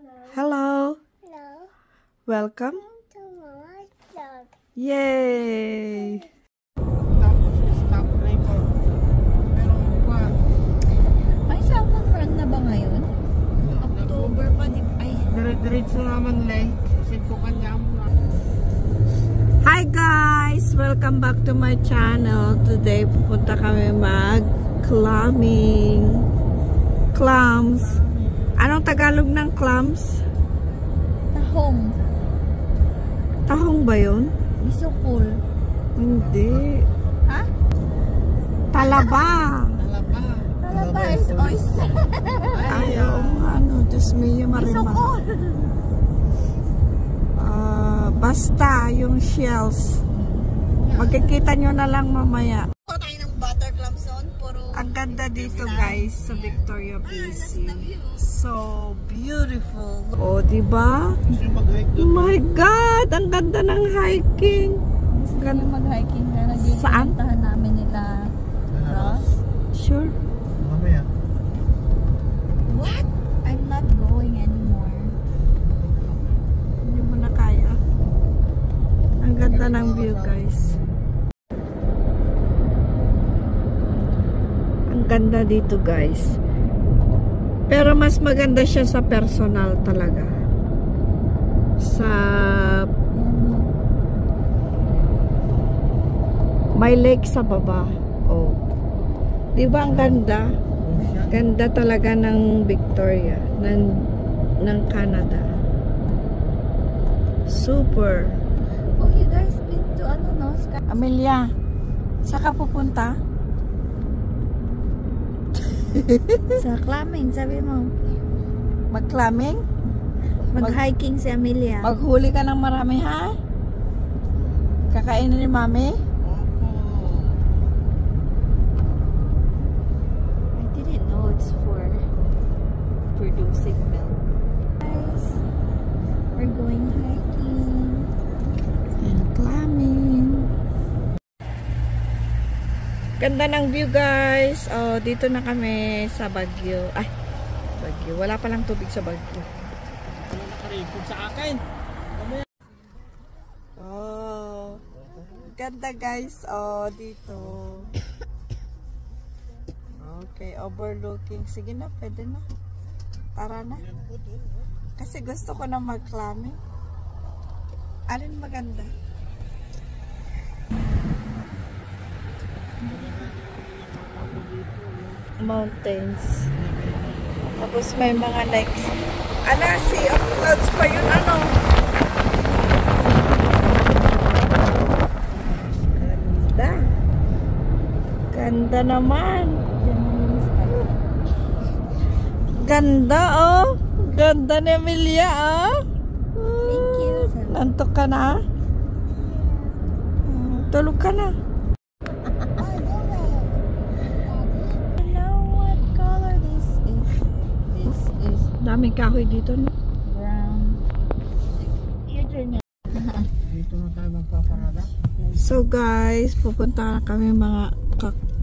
Hello. Hello. Welcome. To my dog. Yay! Tapos stop record. Pero what? May salmon run na ba ngayon? October pa di ay. Diretso naman late. Sin ko kanya mo. Hi guys! Welcome back to my channel. Today pupunta kami mag-clamming. Clams. Anong Tagalog ng clams? Tahong. Tahong ba yun? Bisukol. Hindi. Ha? Talaba. Talaba. Talaba is oyster. Ay, oo nga, ano. Diyos mio, marima. Bisukol. Basta, yung shells. Magkikita nyo na lang mamaya. Ako tayo ng butter clams doon. Puro. Ang ganda dito guys sa Victoria BC. So beautiful. Oh, diba? Gusto yung mag-hike Oh doon. my God! Ang ganda ng hiking. Gusto nyo mag-hiking na Saan? nagpuntahan namin nila. Ross? Sure. Mamaya. What? I'm not going anymore. Hindi mo na kaya. Ang ganda ng view guys. Ang ganda dito guys. Pero mas maganda siya sa personal talaga. Sa may lake sa baba. Oh. 'Di ba ang ganda? Ganda talaga ng Victoria, ng Canada. Super. Oh, you guys been to ano no? Amelia, saan ka pupunta? Sa clamming, sabi mo. Mag-clamming? Mag-hiking si Amelia. Maghuli ka ng marami, ha? Kakainin ni Mami? I didn't know it's for producing milk. Guys, we're going hiking. And clamming. Ganda ng view, guys. Oh, dito na kami sa Baguio. Ay, Baguio. Wala palang tubig sa Baguio. Ano nakaripod sa akin? Oh, ganda, guys. Oh, dito. Okay, overlooking. Sige na, pwede na. Tara na. Kasi gusto ko na mag-clamming. Alin maganda? Mountains. Tapos may mga lakes. Ano, sea of clouds pa yun, ano? Ganda. Ganda naman. Ganda, oh. Ganda ni Amelia, oh. Thank you. Nantok ka na? Tulog ka na. I know what color this is. This is Daming kahoy dito, no? brown. Your turn. Dito na tayo magpaparada. So guys, pupunta na kami mga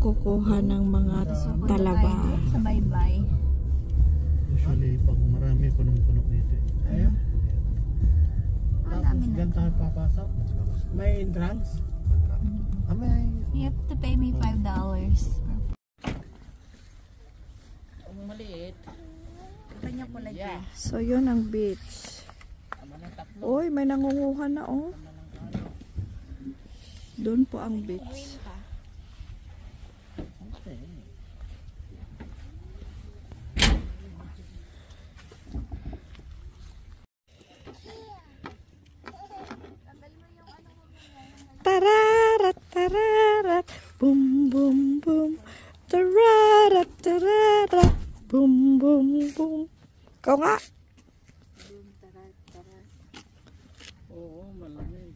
kukuha ng mga talaba. Sa bye-bye. Usually, pag marami punong-puno dito. Ayan. Tapos dyan tayo papasok. May entrance. May... You have to pay me $5. Ang maliit. Kanya ko lagi. Yeah. So yun ang beach. Uy, may nangunguha na, oh. Doon po ang beach. Tararat, tararat, boom, boom, boom. Tararat, tararat, boom, boom, boom. Kau nga. Oo, malamig.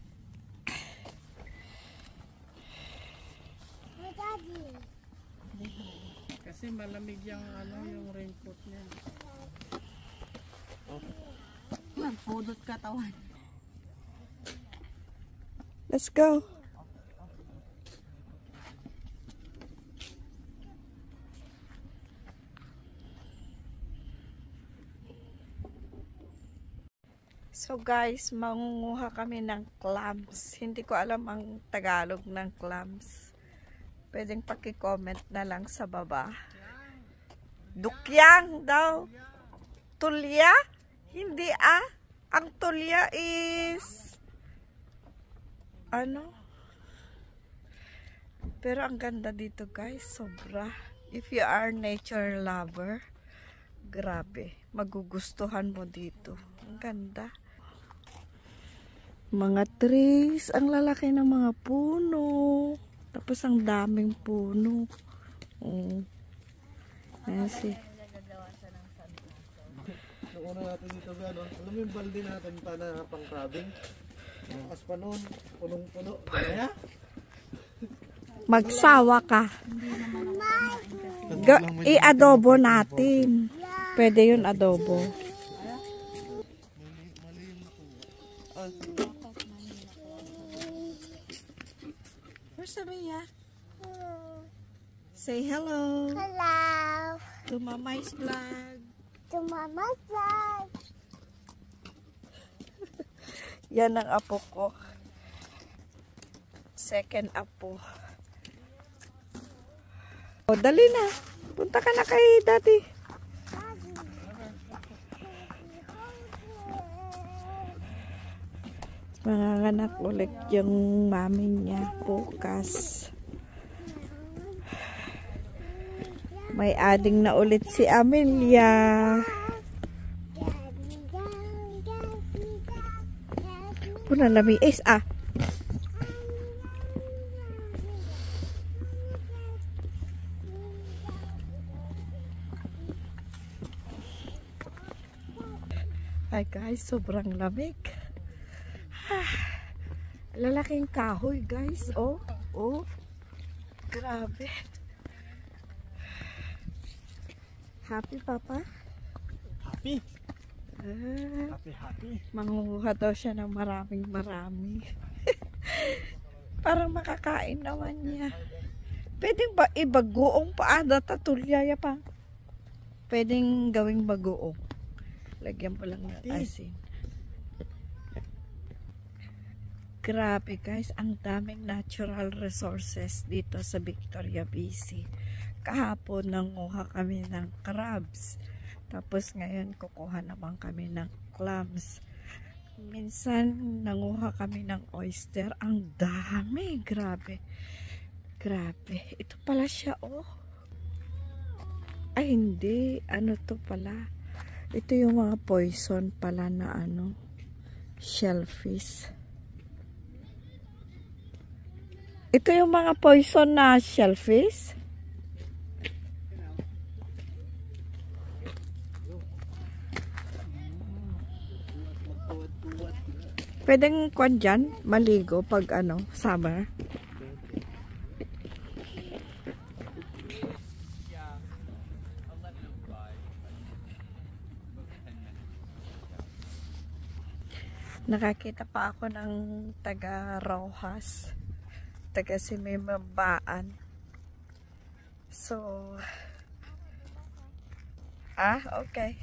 Kasi malamig yung ano, yung raincoat niya. Magpudot katawan. Let's go. So guys, mangunguha kami ng clams. Hindi ko alam ang Tagalog ng clams. Pwedeng paki-comment na lang sa baba. Dukyang daw. Tulya? Hindi ah. Ang tulya is ano? Pero ang ganda dito guys, sobra. If you are nature lover, grabe, magugustuhan mo dito. Ang ganda. Mga trees, ang lalaki ng mga puno. Tapos ang daming puno. Ayan si. Noong una natin dito gano'n, alam mo yung balde natin pa na pang crabbing? As pa noon, punong-puno. Kaya? Magsawa ka. I-adobo natin. Pwede yun adobo. Where's Samia? Say hello. Hello. To Mamai's vlog. To Mama's vlog. Yan ang apo ko. Second apo. O, dali na. Punta ka na kay daddy. Manganganak ulit yung mami niya bukas. May ading na ulit si Amelia. Puna lami is ah. Hi guys, sobrang lamig. Lalaking kahoy guys. Oh, oh. Grabe. Happy papa? Happy. Happy. Mangunguha daw siya ng maraming. Parang makakain naman niya. Pwedeng ba ibagoong paada tatulyaya pa? Pwedeng gawing bagoong. Lagyan mo lang ng asin. Grabe guys, ang daming natural resources dito sa Victoria, BC. Kahapon nanguha kami ng crabs. Tapos ngayon kukuha naman kami ng clams. Minsan nanguha kami ng oyster. Ang dami, grabe. Grabe. Ito pala siya, oh. Ay hindi, ano to pala? Ito yung mga poison pala na ano, shellfish. Ito yung mga poison na shellfish. Pwedeng kwan dyan, maligo pag ano, summer. Nakakita pa ako ng taga Rojas, taga Simimabaan. So, okay.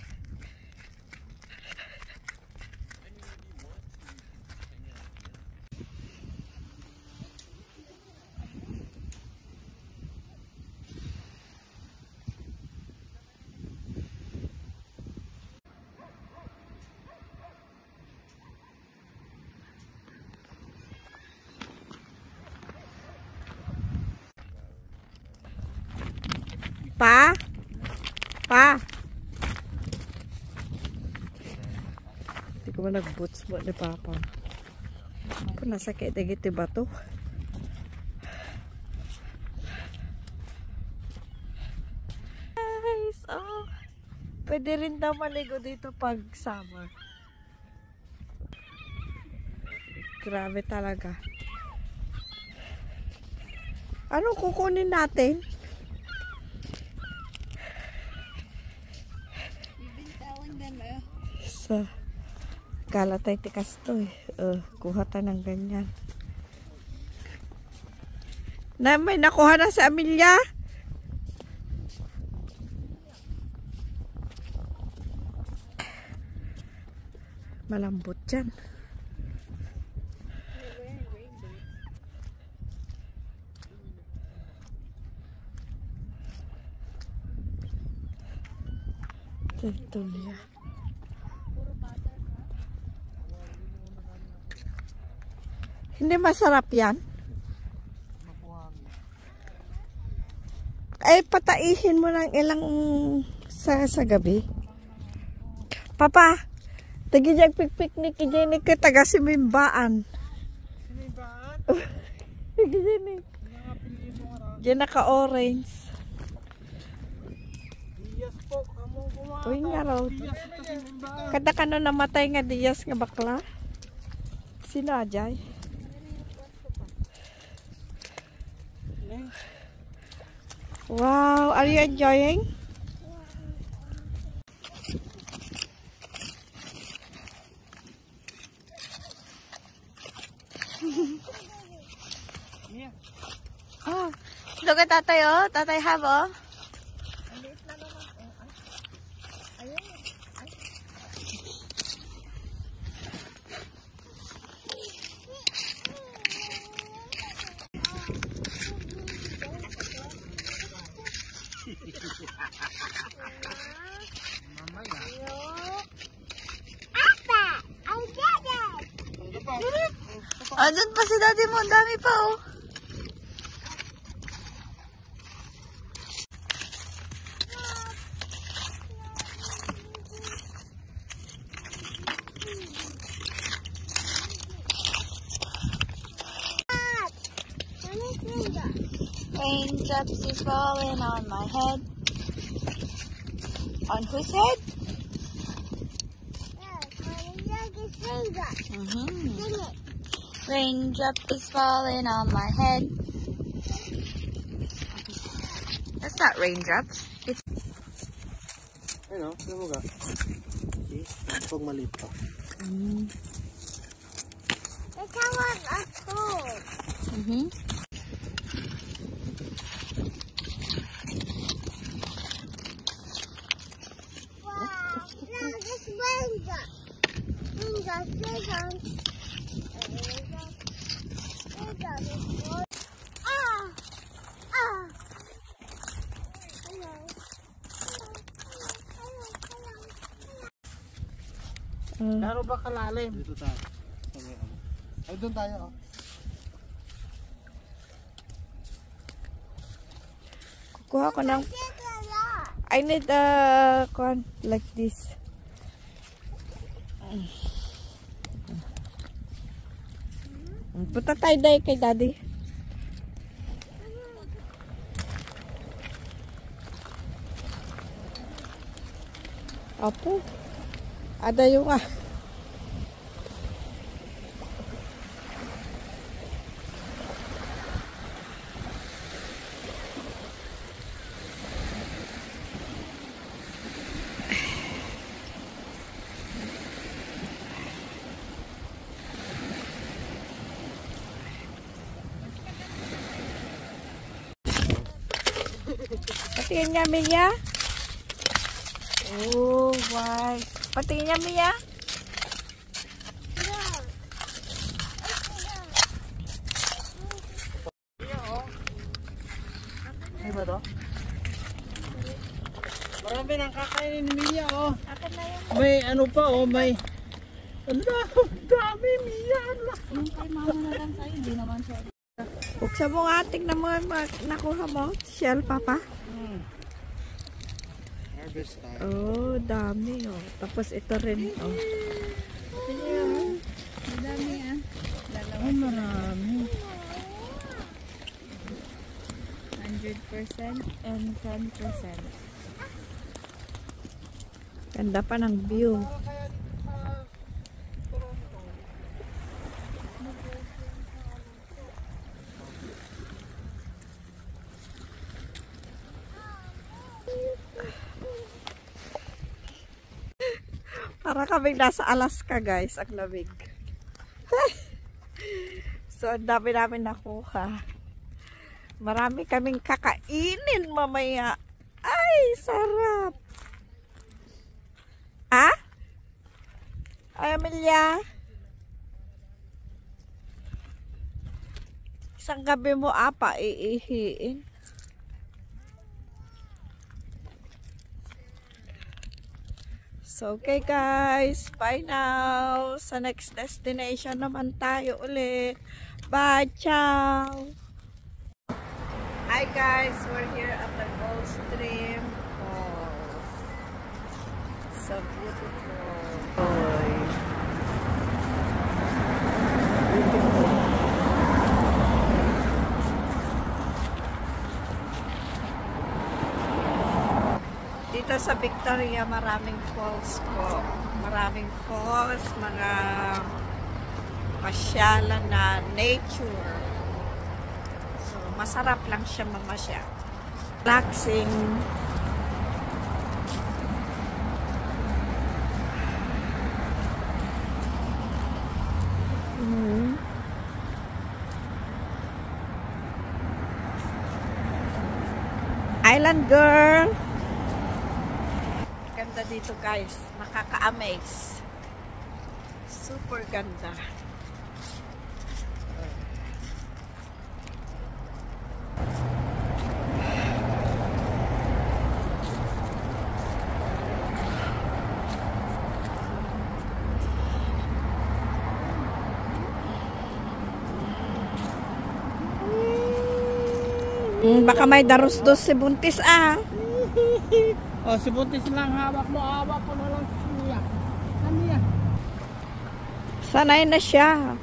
Pa? Hindi ko man nag-boots mo ni Papa. Ako nasakit na giti ba to? Guys, oh. Pwede rin daw maligo dito pag summer. Grabe talaga. Anong kukunin natin? So, galatay tikas to eh. Kuha ta ng ganyan. Na may nakuha na sa Amelia. Malambot dyan. Tuloy. Hindi masarap yan. Ay, pataihin mo ng ilang sa gabi. Papa, tagi-jag picnic ni ka taga Simimbaan. Sinimbaan? Tagi-janik. Diyan naka-orange. Diyas po, kamo kumaka. Uy nga raw. Diyas ito Sinimbaan. Kada ka na namatay nga diyas nga bakla. Sino Ajay? Wow, are you enjoying? Oh, look at tatay oh. Tatay have oh. Andun pa si daddy mo, dami pa oh. Raindrops are falling on my head. On whose head? Raindrop is falling on my head. That's not raindrops. It's Ayun o, sino mo ga? See? Pag maliit pa. Laro ba kalalim? Dito tayo. Ay, doon tayo oh. kukuha ko ng I need corn like this. Punta tayo dahil kay daddy. Apo. Ada yung patingin nga Mia. Oh, why? Patingin nga Mia. Ay ba to? Marami nang kakainin ni Mia oh. May ano pa oh, may dami Mia. Kay mama na lang sa'yo, hindi naman siya. Buksan mo nga, tignan mo nakuha mo. Shell, Papa. Harvest time. Oh, dami oh. Tapos ito rin oh. Madami ah. Dalawa Oh, marami. 100% and 10%. Ganda pa ng view. Para kaming nasa Alaska guys, ang lamig. So, ang dami namin nakuha. Marami kaming kakainin mamaya. Ay, sarap. Ah? Ay, Amelia. Isang gabi mo apa iihiin. So, okay guys. Bye now. Sa next destination naman tayo ulit. Bye. Ciao. Hi guys. We're here at the Gulfstream Falls. So beautiful. Beautiful. Dito sa Victoria, maraming falls po. Maraming falls, mga pasyalan na nature. So, masarap lang siya mamasya. Relaxing. Island girl. Ganda dito guys, nakaka-amaze. Super ganda. Baka may darus-dos si Buntis ah. Oh, si Buntis lang hawak mo. Hawak ko na lang siya. Ano yan? Sanay na siya.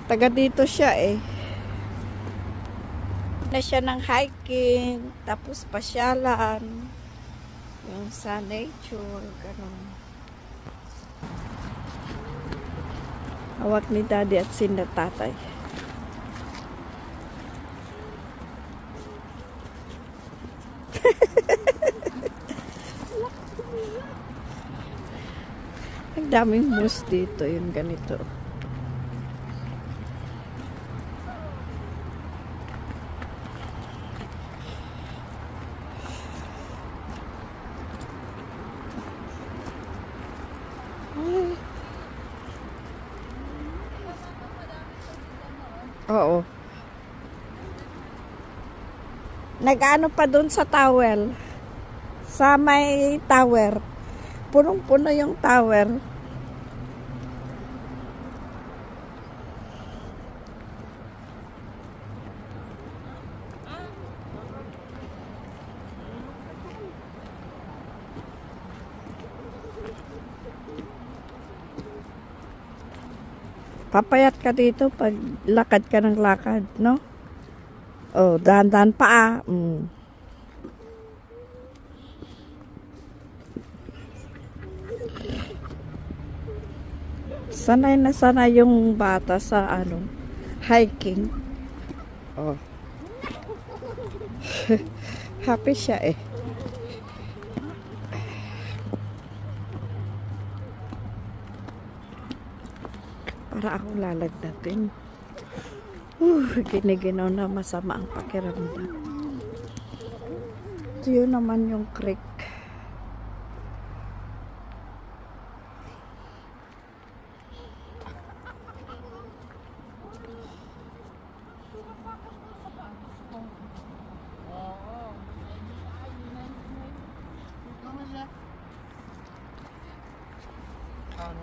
Taga dito siya eh. Na siya ng hiking, tapos pasyalan. Yung sa nature, ganun. Hawak ni Daddy at sina Tatay. Ang daming moose dito, yung ganito. Oo. Nag-ano pa dun sa towel. Sa may tower. Punong-puno yung tower. Papayat ka dito pag lakad ka ng lakad, no? Oh, dahan-dahan pa ah. Sanay na sanay yung bata sa ano, hiking. Oh. Happy siya eh. Para akong lalagnatin. Giniginaw na masama ang pakiramdam. Ito yun naman yung creek.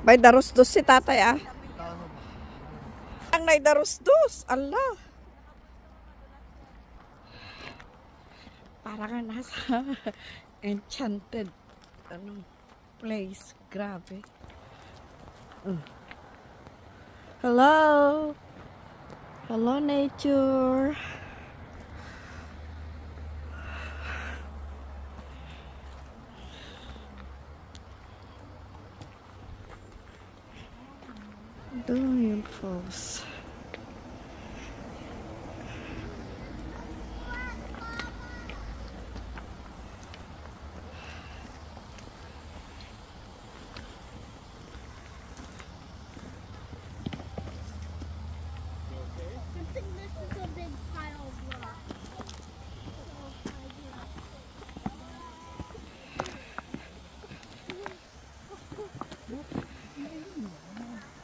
May darus-dos si tatay ah. Ang may darus-dos. Allah. Parang nasa enchanted place. Grabe. Hello. Hello nature. Doon yung falls.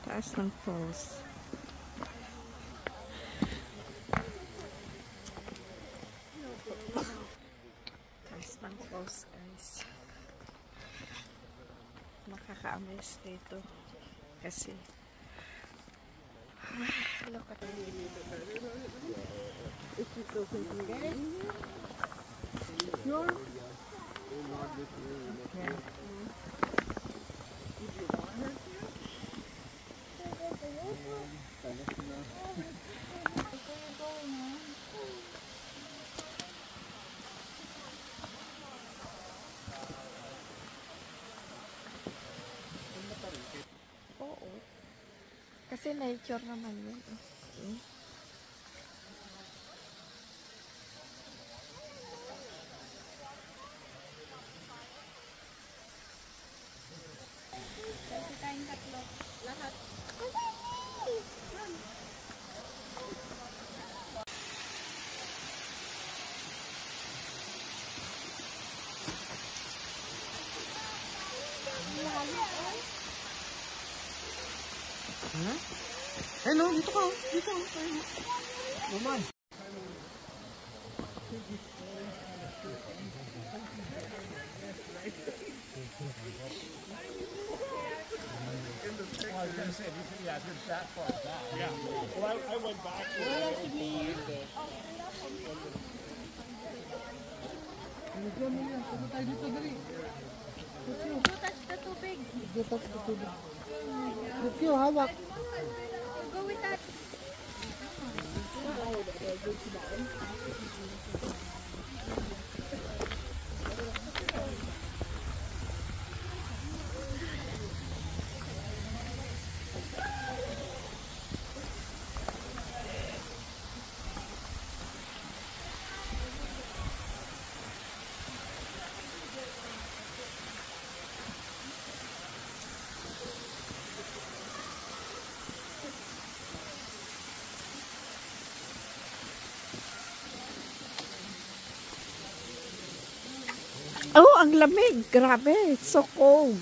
Taas ng falls. Taas ng falls, guys. Makaka-amaze dito. Kasi look at it. Oo. Kasi nature naman yun. Hello, dito ka. Dito. Naman. Dito, hawak. Oh, ang lamig. Grabe. It's so cold.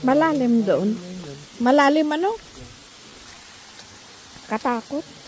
Malalim doon. Malalim ano? Katakot.